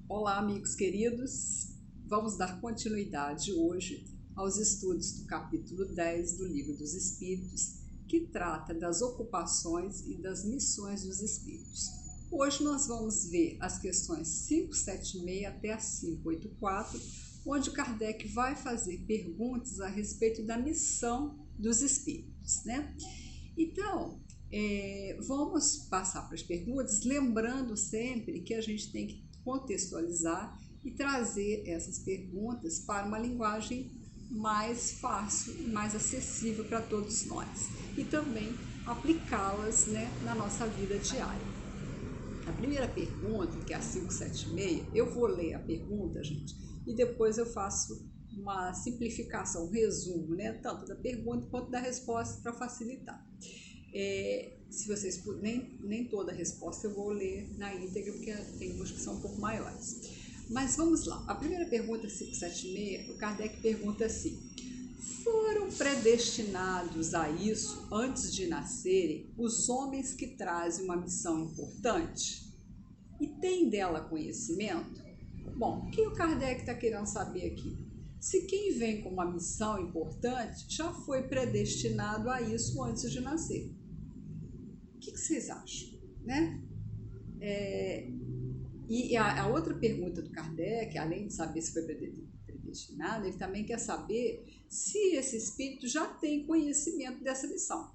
Olá, amigos queridos! Vamos dar continuidade hoje aos estudos do capítulo 10 do Livro dos Espíritos, que trata das ocupações e das missões dos espíritos. Hoje nós vamos ver as questões 576 até a 584, onde Kardec vai fazer perguntas a respeito da missão dos espíritos, né? Então, vamos passar para as perguntas, lembrando sempre que a gente tem que contextualizar e trazer essas perguntas para uma linguagem mais fácil e mais acessível para todos nós e também aplicá-las, né, na nossa vida diária. A primeira pergunta, que é a 576, eu vou ler a pergunta, gente, e depois eu faço uma simplificação, um resumo, né, tanto da pergunta quanto da resposta para facilitar. Se vocês nem toda a resposta eu vou ler na íntegra, porque tem umas que são um pouco maiores. Mas vamos lá. A primeira pergunta, 576, o Kardec pergunta assim: foram predestinados a isso antes de nascerem os homens que trazem uma missão importante? E têm dela conhecimento? Bom, o que o Kardec está querendo saber aqui? Se quem vem com uma missão importante já foi predestinado a isso antes de nascer. O que vocês acham, né? E a outra pergunta do Kardec, além de saber se foi predestinado, ele também quer saber se esse espírito já tem conhecimento dessa missão.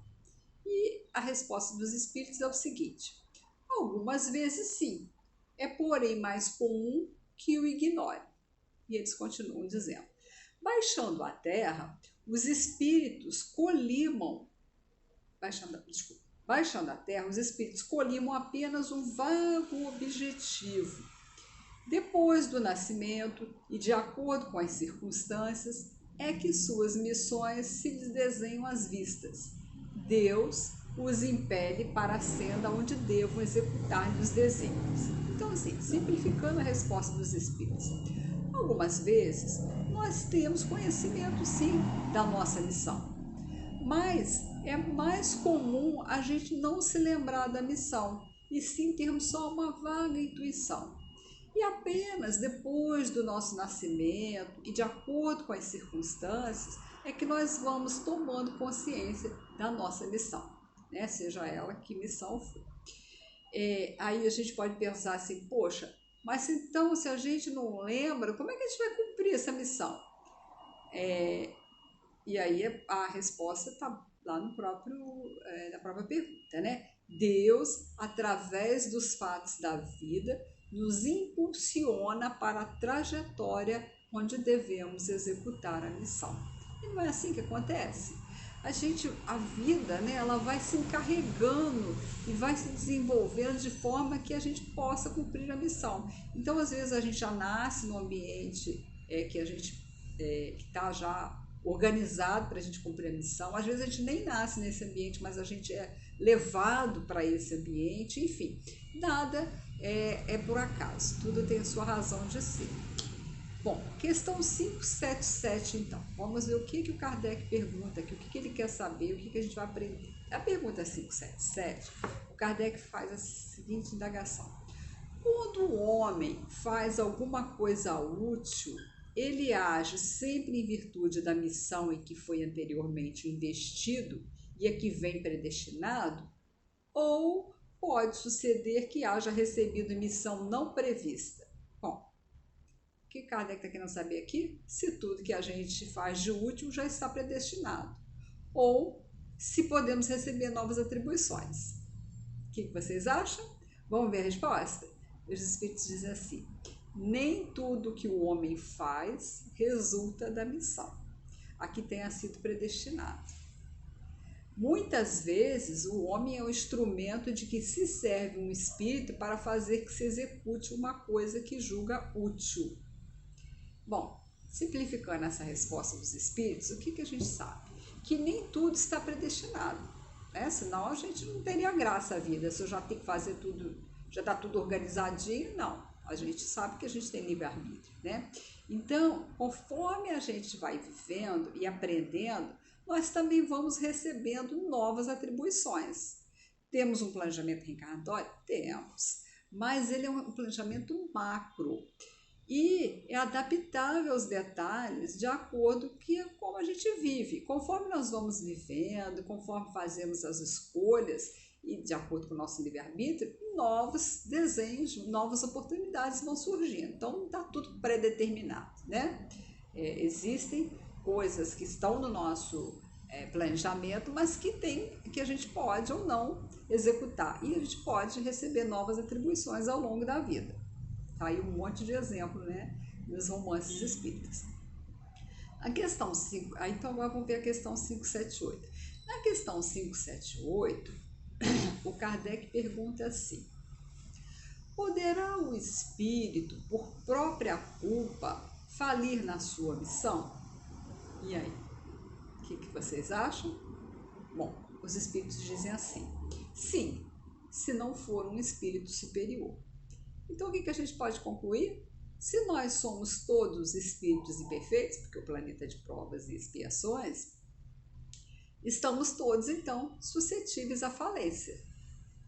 E a resposta dos espíritos é o seguinte: algumas vezes sim, é porém mais comum que o ignore. E eles continuam dizendo: baixando a terra, os espíritos colimam, baixando a terra, os espíritos colimam apenas um vago objetivo. Depois do nascimento e de acordo com as circunstâncias, é que suas missões se lhes desenham às vistas. Deus os impele para a senda onde devam executar-lhe os desígnios. Então, assim, simplificando a resposta dos espíritos, algumas vezes nós temos conhecimento, sim, da nossa missão, mas é mais comum a gente não se lembrar da missão e sim termos só uma vaga intuição. E apenas depois do nosso nascimento e de acordo com as circunstâncias é que nós vamos tomando consciência da nossa missão, né? Seja ela que missão for. Aí a gente pode pensar assim: poxa, mas então se a gente não lembra, como é que a gente vai cumprir essa missão? E aí a resposta está lá no próprio, na própria pergunta, né? Deus, através dos fatos da vida, nos impulsiona para a trajetória onde devemos executar a missão. E não é assim que acontece. A vida, né, ela vai se encarregando e vai se desenvolvendo de forma que a gente possa cumprir a missão. Então, às vezes a gente já nasce no ambiente que a gente que está já organizado para a gente cumprir a missão. Às vezes a gente nem nasce nesse ambiente, mas a gente é levado para esse ambiente. Enfim, nada é por acaso, tudo tem a sua razão de ser. Bom, questão 577 então. Vamos ver o que o Kardec pergunta aqui, o que ele quer saber, o que a gente vai aprender. A pergunta 577, o Kardec faz a seguinte indagação: quando o homem faz alguma coisa útil, ele age sempre em virtude da missão em que foi anteriormente investido e a que vem predestinado? Ou pode suceder que haja recebido missão não prevista? Bom, o que Kardec está querendo saber aqui? Se tudo que a gente faz de útil já está predestinado, ou se podemos receber novas atribuições. O que vocês acham? Vamos ver a resposta? Os espíritos dizem assim: nem tudo que o homem faz resulta da missão a que tenha sido predestinado. Muitas vezes o homem é o instrumento de que se serve um espírito para fazer que se execute uma coisa que julga útil. Bom, simplificando essa resposta dos espíritos, o que a gente sabe? Que nem tudo está predestinado, né? Senão a gente não teria graça a vida. Se eu já tenho que fazer tudo, já está tudo organizadinho, não. A gente sabe que a gente tem livre-arbítrio, né? Então, conforme a gente vai vivendo e aprendendo, nós também vamos recebendo novas atribuições. Temos um planejamento reencarnatório? Temos. mas ele é um planejamento macro e é adaptável aos detalhes de acordo com como a gente vive. Conforme nós vamos vivendo, conforme fazemos as escolhas e de acordo com o nosso livre-arbítrio, novos desenhos, novas oportunidades vão surgindo. Então não está tudo pré-determinado, né? Existem coisas que estão no nosso planejamento, mas que a gente pode ou não executar. E a gente pode receber novas atribuições ao longo da vida. Tá aí um monte de exemplo, né, nos romances espíritas. A questão 5, então agora vamos ver a questão 578. Na questão 578, o Kardec pergunta assim: poderá o espírito, por própria culpa, falir na sua missão? E aí, o que vocês acham? Bom, os espíritos dizem assim: sim, se não for um espírito superior. Então, o que a gente pode concluir? Se nós somos todos espíritos imperfeitos, porque o planeta é de provas e expiações, estamos todos, então, suscetíveis à falência.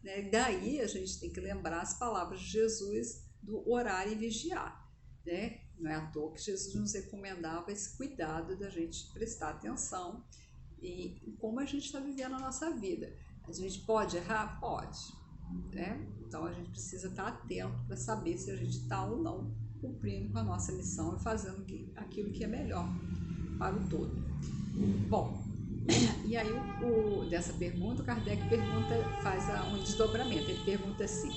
Né? Daí a gente tem que lembrar as palavras de Jesus do orar e vigiar. Né? Não é à toa que Jesus nos recomendava esse cuidado da gente prestar atenção e como a gente está vivendo a nossa vida. A gente pode errar? Pode. Né? Então a gente precisa estar atento para saber se a gente está ou não cumprindo com a nossa missão e fazendo aquilo que é melhor para o todo. Bom, e aí dessa pergunta o Kardec faz um desdobramento. Ele pergunta assim: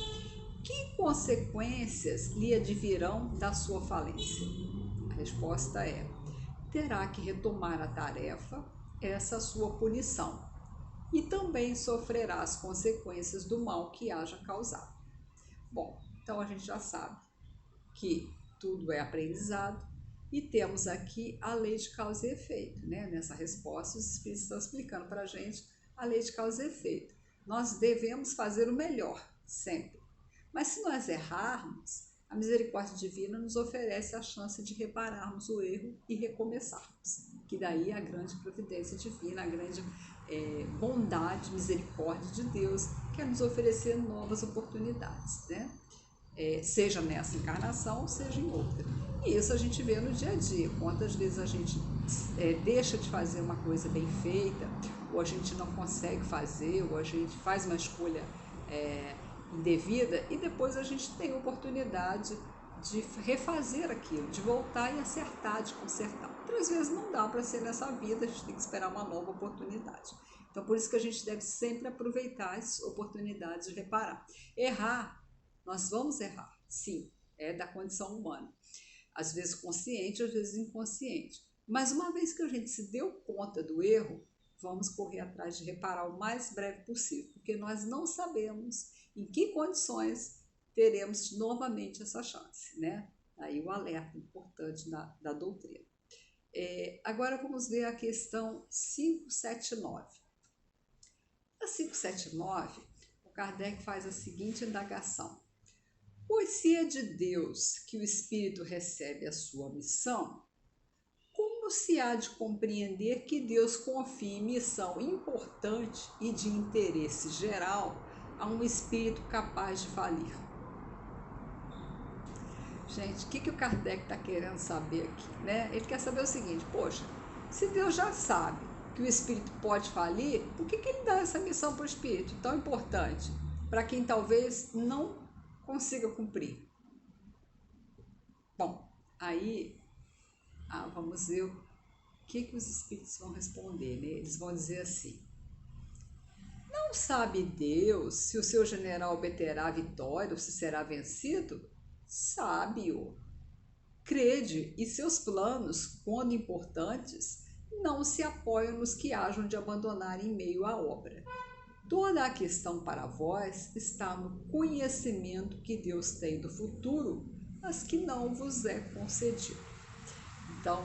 que consequências lhe advirão da sua falência? A resposta é: terá que retomar a tarefa, essa sua punição, e também sofrerá as consequências do mal que haja causado. Bom, então a gente já sabe que tudo é aprendizado e temos aqui a lei de causa e efeito, né? Nessa resposta os espíritos estão explicando para a gente a lei de causa e efeito. Nós devemos fazer o melhor, sempre. Mas se nós errarmos, a misericórdia divina nos oferece a chance de repararmos o erro e recomeçarmos. Que daí é a grande providência divina, a grande bondade, misericórdia de Deus, que é nos oferecer novas oportunidades, né? Seja nessa encarnação, seja em outra. E isso a gente vê no dia a dia. Quantas vezes a gente deixa de fazer uma coisa bem feita, ou a gente não consegue fazer, ou a gente faz uma escolha indevida e depois a gente tem a oportunidade de refazer aquilo, de voltar e acertar, de consertar. Outras vezes não dá para ser nessa vida, a gente tem que esperar uma nova oportunidade. Então, por isso que a gente deve sempre aproveitar as oportunidades de reparar. Errar, nós vamos errar, sim, é da condição humana. Às vezes consciente, às vezes inconsciente. Mas uma vez que a gente se deu conta do erro, vamos correr atrás de reparar o mais breve possível, porque nós não sabemos em que condições teremos novamente essa chance, né? Aí o alerta importante da doutrina. Agora vamos ver a questão 579. Na 579, o Kardec faz a seguinte indagação: pois se é de Deus que o Espírito recebe a sua missão, como se há de compreender que Deus confie missão importante e de interesse geral a um espírito capaz de falir? Gente, o que o Kardec está querendo saber aqui? Né? Ele quer saber o seguinte: poxa, se Deus já sabe que o espírito pode falir, por que ele dá essa missão para o espírito tão importante, para quem talvez não consiga cumprir? Bom, aí vamos ver o que os espíritos vão responder, né? Eles vão dizer assim: não sabe Deus se o seu general obterá vitória ou se será vencido? Sabe-o. Crede, e seus planos, quando importantes, não se apoiam nos que hajam de abandonar em meio à obra. Toda a questão para vós está no conhecimento que Deus tem do futuro, mas que não vos é concedido. Então,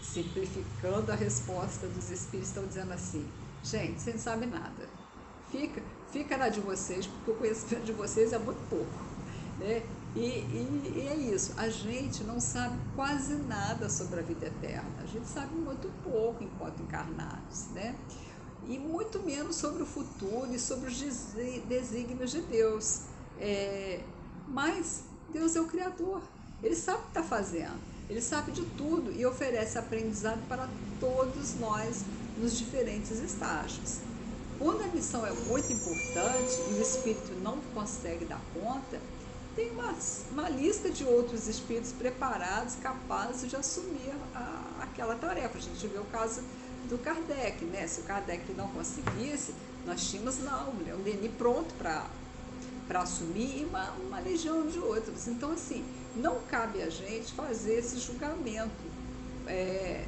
simplificando a resposta dos espíritos, estão dizendo assim: gente, você não sabe nada. Fica na de vocês, porque o conhecimento de vocês é muito pouco, né? E é isso, a gente não sabe quase nada sobre a vida eterna, a gente sabe muito pouco enquanto encarnados, né? E muito menos sobre o futuro e sobre os desígnios de Deus. mas Deus é o Criador. Ele sabe o que está fazendo, ele sabe de tudo e oferece aprendizado para todos nós nos diferentes estágios. Quando a missão é muito importante e o espírito não consegue dar conta, tem uma lista de outros espíritos preparados, capazes de assumir aquela tarefa. A gente vê o caso do Kardec, né? Se o Kardec não conseguisse, nós tínhamos lá um Denis pronto para assumir e uma legião de outros. Então, assim, não cabe a gente fazer esse julgamento,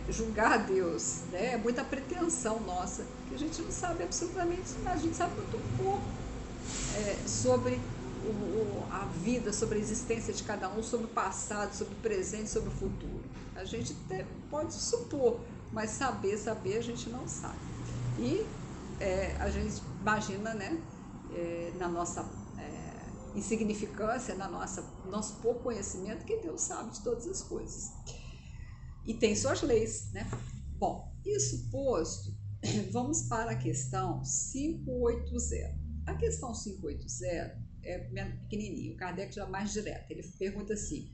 julgar Deus, né? É muita pretensão nossa, que a gente não sabe absolutamente nada, a gente sabe muito pouco sobre a vida, sobre a existência de cada um, sobre o passado, sobre o presente, sobre o futuro. A gente até pode supor, mas saber a gente não sabe. E a gente imagina, né, na nossa insignificância, nosso pouco conhecimento, que Deus sabe de todas as coisas. E tem suas leis, né? Bom, isso posto, vamos para a questão 580. A questão 580 é pequenininho, o Kardec já é mais direto. Ele pergunta assim: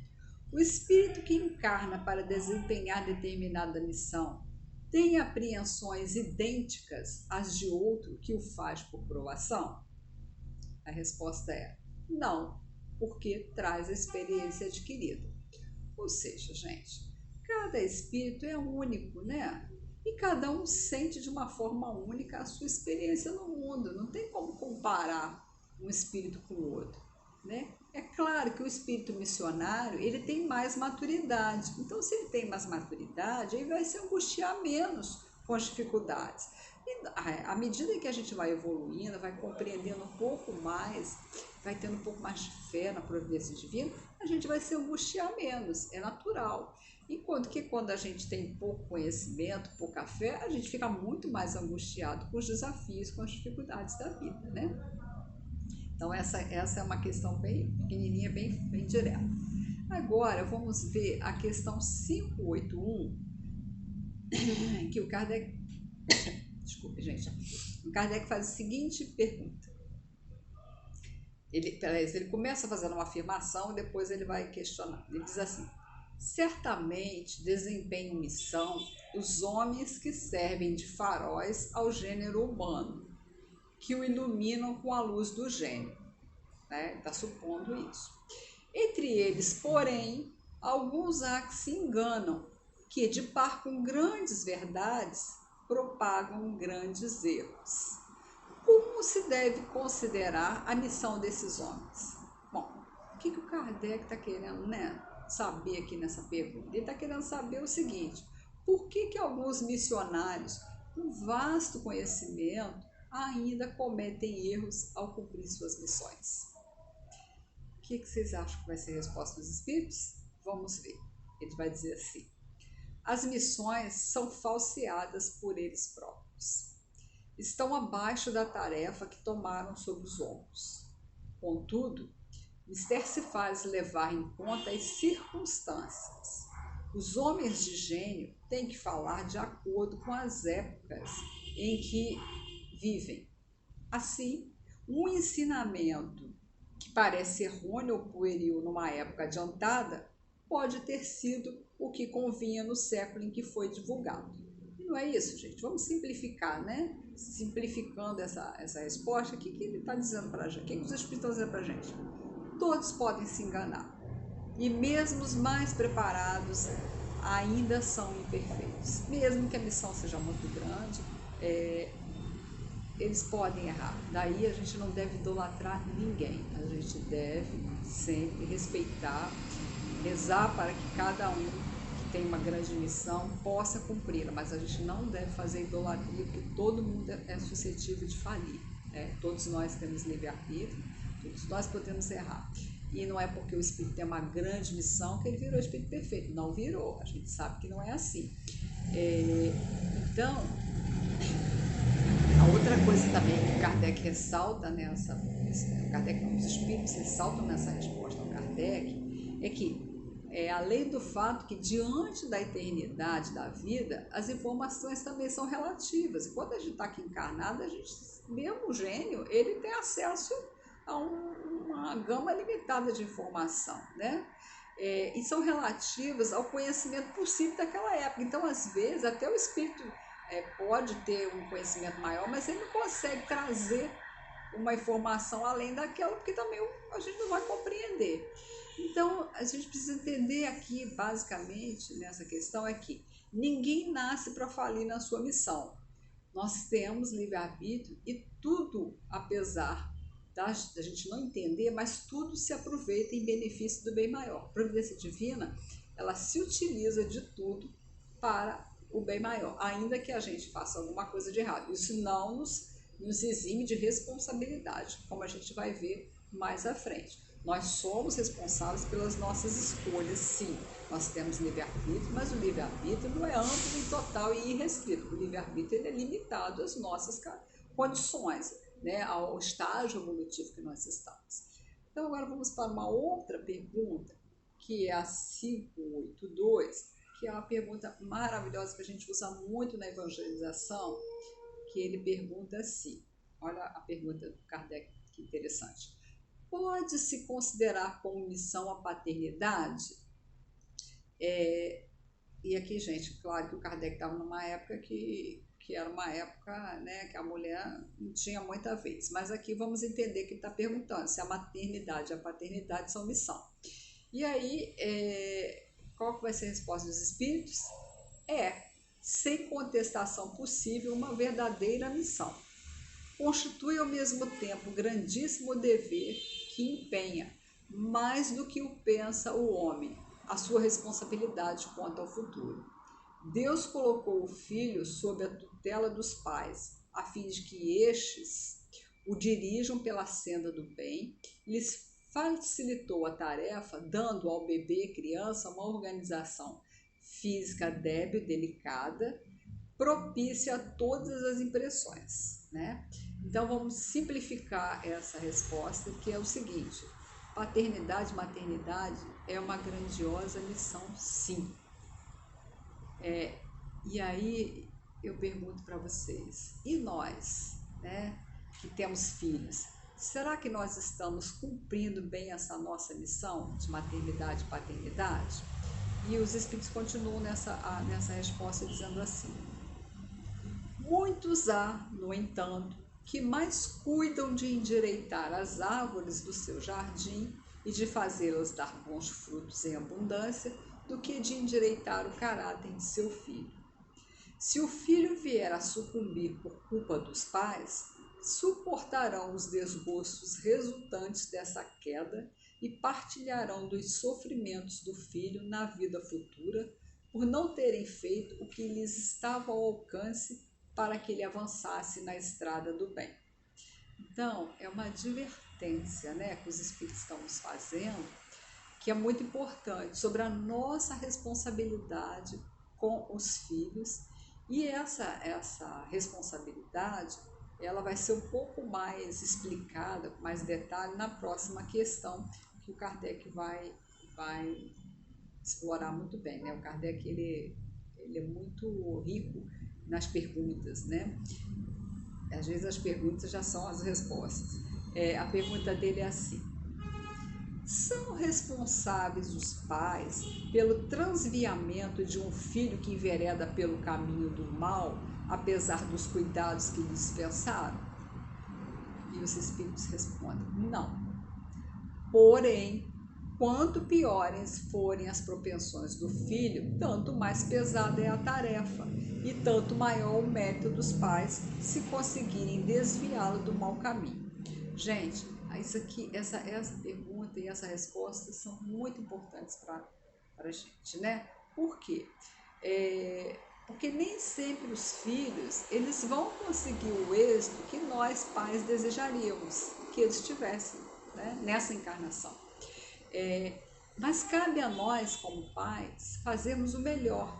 o espírito que encarna para desempenhar determinada missão tem apreensões idênticas às de outro que o faz por provação? A resposta é não, porque traz a experiência adquirida. Ou seja, gente, cada espírito é único, né? E cada um sente de uma forma única a sua experiência no mundo. Não tem como comparar um espírito com o outro, né? É claro que o espírito missionário, ele tem mais maturidade. Então, se ele tem mais maturidade, ele vai se angustiar menos com as dificuldades. E à medida que a gente vai evoluindo, vai compreendendo um pouco mais, vai tendo um pouco mais de fé na providência divina, a gente vai se angustiar menos, é natural. Enquanto que quando a gente tem pouco conhecimento, pouca fé, a gente fica muito mais angustiado com os desafios, com as dificuldades da vida, né? Então essa é uma questão bem pequenininha, bem direta. Agora vamos ver a questão 581, que o Kardec... Desculpe, gente. O Kardec faz a seguinte pergunta. Ele começa fazendo uma afirmação e depois ele vai questionar. Ele diz assim: certamente desempenham missão os homens que servem de faróis ao gênero humano, que o iluminam com a luz do gênio. Né? Está supondo isso. Entre eles, porém, alguns há que se enganam, que de par com grandes verdades propagam grandes erros. Como se deve considerar a missão desses homens? Bom, o que o Kardec está querendo, né, saber aqui nessa pergunta? Ele está querendo saber o seguinte: por que alguns missionários com vasto conhecimento ainda cometem erros ao cumprir suas missões? O que vocês acham que vai ser a resposta dos espíritos? Vamos ver. Ele vai dizer assim: as missões são falseadas por eles próprios. Estão abaixo da tarefa que tomaram sobre os ombros. Contudo, mister se faz levar em conta as circunstâncias. Os homens de gênio têm que falar de acordo com as épocas em que vivem. Assim, um ensinamento que parece errôneo ou pueril numa época adiantada pode ter sido o que convinha no século em que foi divulgado. E não é isso, gente. Vamos simplificar, né? Simplificando essa resposta, o que ele está dizendo para a gente? O que os espíritos estão dizendo para a gente? Todos podem se enganar. E mesmo os mais preparados ainda são imperfeitos. Mesmo que a missão seja muito grande, eles podem errar. Daí a gente não deve idolatrar ninguém. A gente deve sempre respeitar, rezar para que cada um que tem uma grande missão possa cumpri-la, mas a gente não deve fazer idolatria, porque todo mundo é suscetível de falir. Todos nós temos livre-arbítrio, todos nós podemos errar. E não é porque o espírito tem uma grande missão que ele virou espírito perfeito. Não virou, a gente sabe que não é assim. Então, a outra coisa também que Kardec ressalta os espíritos ressaltam nessa resposta ao Kardec, é que além do fato que diante da eternidade da vida, as informações também são relativas. E quando a gente está aqui encarnado, mesmo o gênio, ele tem acesso a uma gama limitada de informação, né? E são relativas ao conhecimento possível daquela época. Então, às vezes, até o espírito pode ter um conhecimento maior, mas ele não consegue trazer uma informação além daquela, porque também a gente não vai compreender. Então, a gente precisa entender aqui, basicamente, nessa questão, é que ninguém nasce para falir na sua missão. Nós temos livre-arbítrio e tudo, apesar da gente não entender, mas tudo se aproveita em benefício do bem maior. A providência divina, ela se utiliza de tudo para o bem maior, ainda que a gente faça alguma coisa de errado. Isso não nos exime de responsabilidade, como a gente vai ver mais à frente. Nós somos responsáveis pelas nossas escolhas, sim. Nós temos livre-arbítrio, mas o livre-arbítrio não é amplo e total e irrestrito. O livre-arbítrio é limitado às nossas condições, né, ao estágio evolutivo que nós estamos. Então, agora vamos para uma outra pergunta, que é a 582, que é uma pergunta maravilhosa que a gente usa muito na evangelização, que ele pergunta assim, olha a pergunta do Kardec, que interessante. Pode-se considerar como missão a paternidade? E aqui, gente, claro que o Kardec estava numa época que era uma época, né, que a mulher não tinha muita vez. Mas aqui vamos entender que ele está perguntando se a maternidade e a paternidade são missão. E aí, qual que vai ser a resposta dos espíritos? Sem contestação possível, uma verdadeira missão. Constitui ao mesmo tempo grandíssimo dever que empenha, mais do que o pensa o homem, a sua responsabilidade quanto ao futuro. Deus colocou o filho sob a tutela dos pais, a fim de que estes o dirijam pela senda do bem, lhes facilitou a tarefa, dando ao bebê criança uma organização física débil, delicada, propícia a todas as impressões, né? Então vamos simplificar essa resposta, que é o seguinte: paternidade e maternidade é uma grandiosa missão, sim. E aí eu pergunto para vocês, e nós, né, que temos filhos, será que nós estamos cumprindo bem essa nossa missão de maternidade e paternidade? E os espíritos continuam nessa resposta dizendo assim: muitos há, no entanto, que mais cuidam de endireitar as árvores do seu jardim e de fazê-las dar bons frutos em abundância, do que de endireitar o caráter de seu filho. Se o filho vier a sucumbir por culpa dos pais, suportarão os desgostos resultantes dessa queda e partilharão dos sofrimentos do filho na vida futura por não terem feito o que lhes estava ao alcance para que ele avançasse na estrada do bem. Então, é uma advertência, né, que os espíritos estão nos fazendo, que é muito importante, sobre a nossa responsabilidade com os filhos. E essa responsabilidade, ela vai ser um pouco mais explicada, com mais detalhe, na próxima questão, que o Kardec vai explorar muito bem, né? O Kardec, ele é muito rico nas perguntas, né? Às vezes as perguntas já são as respostas. A pergunta dele é assim: são responsáveis os pais pelo transviamento de um filho que envereda pelo caminho do mal, apesar dos cuidados que lhe dispensaram? E os espíritos respondem: não. Porém, quanto piores forem as propensões do filho, tanto mais pesada é a tarefa, e tanto maior o mérito dos pais se conseguirem desviá-lo do mau caminho. Gente, isso aqui, essa pergunta e essa resposta são muito importantes para a gente, né? Por quê? Porque nem sempre os filhos, eles vão conseguir o êxito que nós pais desejaríamos que eles tivessem, né, nessa encarnação. Mas cabe a nós, como pais, fazermos o melhor.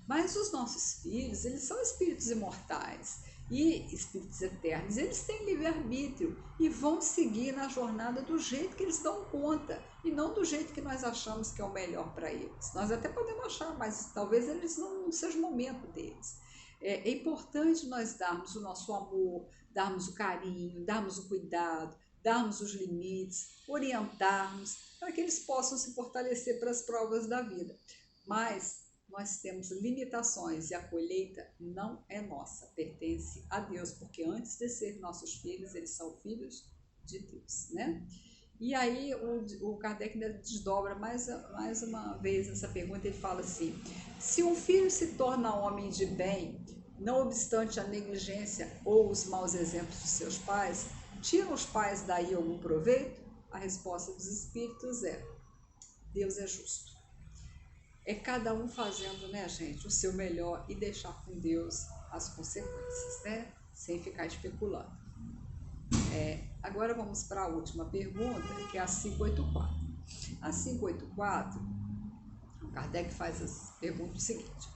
Mas os nossos filhos, eles são espíritos imortais e espíritos eternos. Eles têm livre-arbítrio e vão seguir na jornada do jeito que eles dão conta e não do jeito que nós achamos que é o melhor para eles. Nós até podemos achar, mas talvez eles não seja o momento deles. É importante nós darmos o nosso amor, darmos o carinho, darmos o cuidado, darmos os limites, orientarmos, para que eles possam se fortalecer para as provas da vida. Mas nós temos limitações e a colheita não é nossa, pertence a Deus, porque antes de ser nossos filhos, eles são filhos de Deus, né? E aí o Kardec ainda desdobra mais uma vez essa pergunta, ele fala assim: se um filho se torna homem de bem, não obstante a negligência ou os maus exemplos de seus pais, tiram os pais daí algum proveito? A resposta dos espíritos é: Deus é justo. É cada um fazendo, né, gente, o seu melhor e deixar com Deus as consequências, né? Sem ficar especulando. Agora vamos para a última pergunta, que é a 584. A 584, o Kardec faz a pergunta seguinte: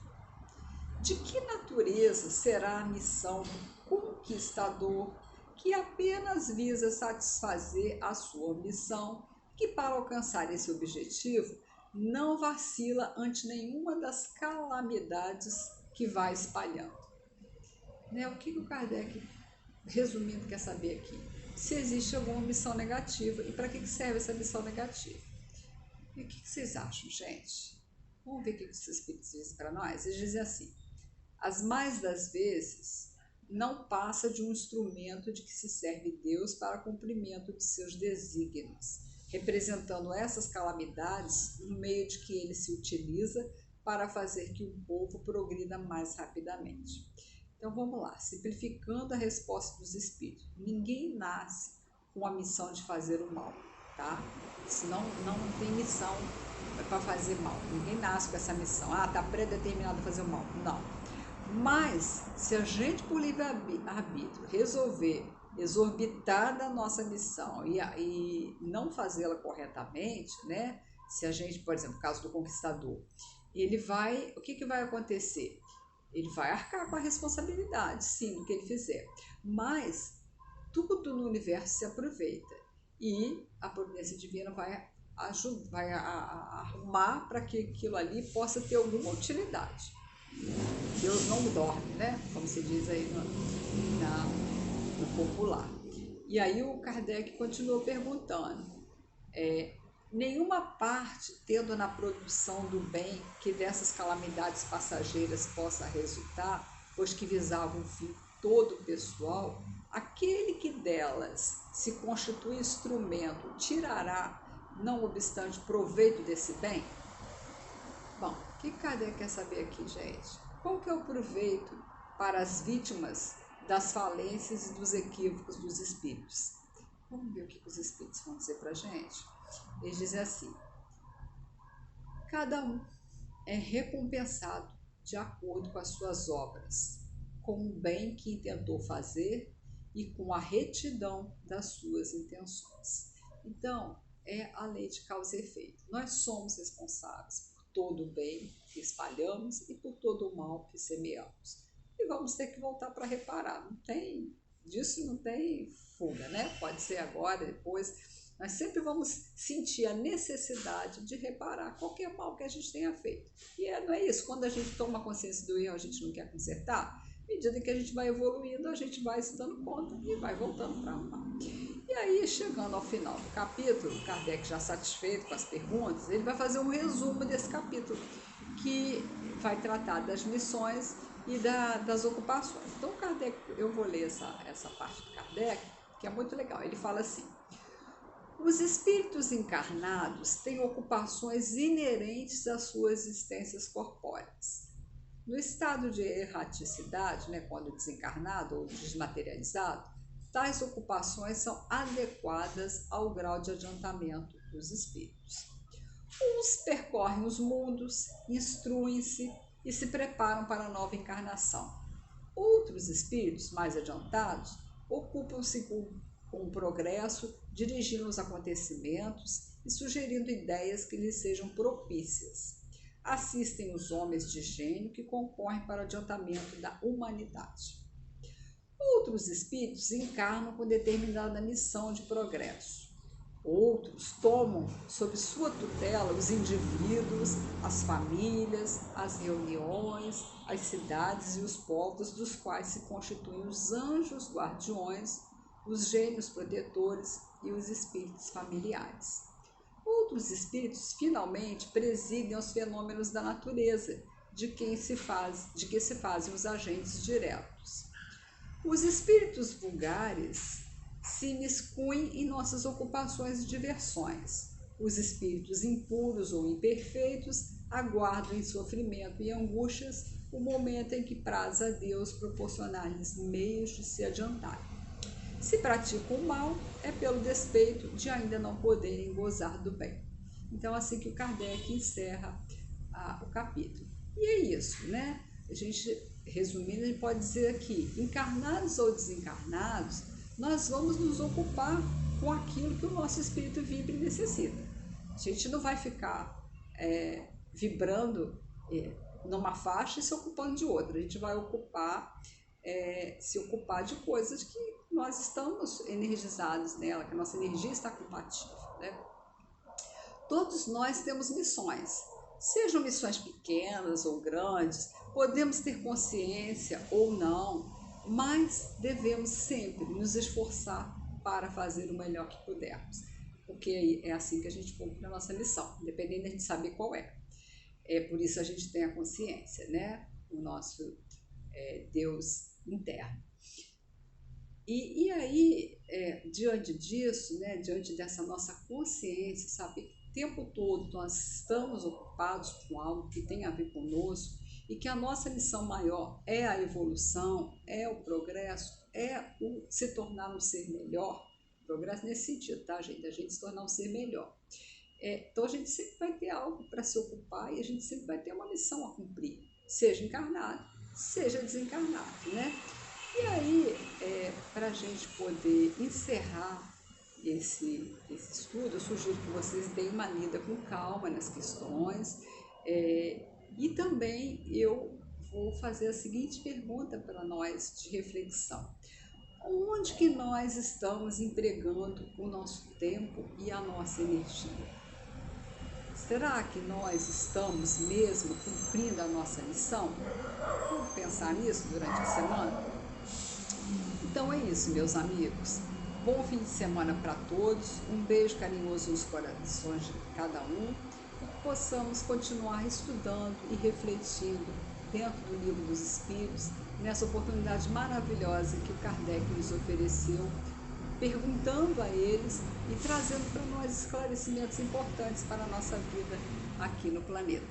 de que natureza será a missão do conquistador que apenas visa satisfazer a sua missão, que para alcançar esse objetivo não vacila ante nenhuma das calamidades que vai espalhando? Né? O que o Kardec, resumindo, quer saber aqui? Se existe alguma missão negativa e para que serve essa missão negativa. E o que vocês acham, gente? Vamos ver o que os espíritos dizem para nós? Eles dizem assim: as mais das vezes não passa de um instrumento de que se serve Deus para cumprimento de seus desígnios, representando essas calamidades no meio de que ele se utiliza para fazer que o povo progrida mais rapidamente. Então vamos lá, simplificando a resposta dos espíritos: ninguém nasce com a missão de fazer o mal, tá? Senão não tem missão para fazer mal. Ninguém nasce com essa missão. Tá predeterminado a fazer o mal. Não. Mas se a gente, por livre-arbítrio, resolver exorbitar da nossa missão e não fazê-la corretamente, né? Se a gente, por exemplo, no caso do conquistador, o que vai acontecer? Ele vai arcar com a responsabilidade, sim, do que ele fizer. Mas tudo no universo se aproveita e a providência divina vai arrumar para que aquilo ali possa ter alguma utilidade. Deus não dorme, né? Como se diz aí no popular. E aí o Kardec continuou perguntando: nenhuma parte tendo na produção do bem que dessas calamidades passageiras possa resultar, pois que visava um fim todo pessoal, aquele que delas se constitui instrumento tirará, não obstante, proveito desse bem? Bom, o que Kardec quer saber aqui, gente? Qual que é o proveito para as vítimas das falências e dos equívocos dos espíritos? Vamos ver o que os espíritos vão dizer para a gente? Eles dizem assim: cada um é recompensado de acordo com as suas obras, com o bem que intentou fazer e com a retidão das suas intenções. Então, é a lei de causa e efeito. Nós somos responsáveis por todo o bem que espalhamos e por todo o mal que semeamos. E vamos ter que voltar para reparar. Disso não tem fuga, né? Pode ser agora, depois. Nós sempre vamos sentir a necessidade de reparar qualquer mal que a gente tenha feito. E não é isso, quando a gente toma consciência do erro, a gente não quer consertar, à medida que a gente vai evoluindo, a gente vai se dando conta e vai voltando para arrumar. E aí, chegando ao final do capítulo, Kardec já satisfeito com as perguntas, ele vai fazer um resumo desse capítulo, que vai tratar das missões e das ocupações. Então, Kardec, eu vou ler essa parte do Kardec, que é muito legal. Ele fala assim: os espíritos encarnados têm ocupações inerentes às suas existências corpóreas. No estado de erraticidade, né, quando desencarnado ou desmaterializado, tais ocupações são adequadas ao grau de adiantamento dos espíritos. Uns percorrem os mundos, instruem-se e se preparam para a nova encarnação. Outros espíritos mais adiantados ocupam-se com o progresso, dirigindo os acontecimentos e sugerindo ideias que lhes sejam propícias. Assistem os homens de gênio que concorrem para o adiantamento da humanidade. Outros espíritos encarnam com determinada missão de progresso. Outros tomam sob sua tutela os indivíduos, as famílias, as reuniões, as cidades e os povos dos quais se constituem os anjos guardiões os gênios protetores e os espíritos familiares. Outros espíritos, finalmente, presidem os fenômenos da natureza, de que se fazem os agentes diretos. Os espíritos vulgares se imiscuem em nossas ocupações e diversões. Os espíritos impuros ou imperfeitos aguardam em sofrimento e angústias o momento em que praz a Deus proporcionar-lhes meios de se adiantarem. Se praticam o mal, é pelo despeito de ainda não poderem gozar do bem. Então, assim que o Kardec encerra o capítulo. E é isso, né? A gente, resumindo, a gente pode dizer aqui, encarnados ou desencarnados, nós vamos nos ocupar com aquilo que o nosso espírito vibra e necessita. A gente não vai ficar vibrando numa faixa e se ocupando de outra. A gente vai se ocupar de coisas que nós estamos energizados nela, que a nossa energia está compatível, né? Todos nós temos missões, sejam missões pequenas ou grandes, podemos ter consciência ou não, mas devemos sempre nos esforçar para fazer o melhor que pudermos, porque é assim que a gente cumpre a nossa missão, independente de a gente saber qual é. Por isso a gente tem a consciência, né? O nosso Deus interno. E aí, diante disso, né, diante dessa nossa consciência, sabe, o tempo todo nós estamos ocupados com algo que tem a ver conosco e que a nossa missão maior é a evolução, é o progresso, é o se tornar um ser melhor. Progresso nesse sentido, tá, gente? A gente se tornar um ser melhor. Então a gente sempre vai ter algo para se ocupar e a gente sempre vai ter uma missão a cumprir, seja encarnado, seja desencarnado, né? E aí, para a gente poder encerrar esse estudo, eu sugiro que vocês deem uma lida com calma nas questões, e também eu vou fazer a seguinte pergunta para nós de reflexão. Onde que nós estamos empregando o nosso tempo e a nossa energia? Será que nós estamos mesmo cumprindo a nossa missão? Vamos pensar nisso durante a semana? Então é isso, meus amigos. Bom fim de semana para todos. Um beijo carinhoso nos corações de cada um. E que possamos continuar estudando e refletindo dentro do Livro dos Espíritos, nessa oportunidade maravilhosa que o Kardec nos ofereceu, perguntando a eles e trazendo para nós esclarecimentos importantes para a nossa vida aqui no planeta.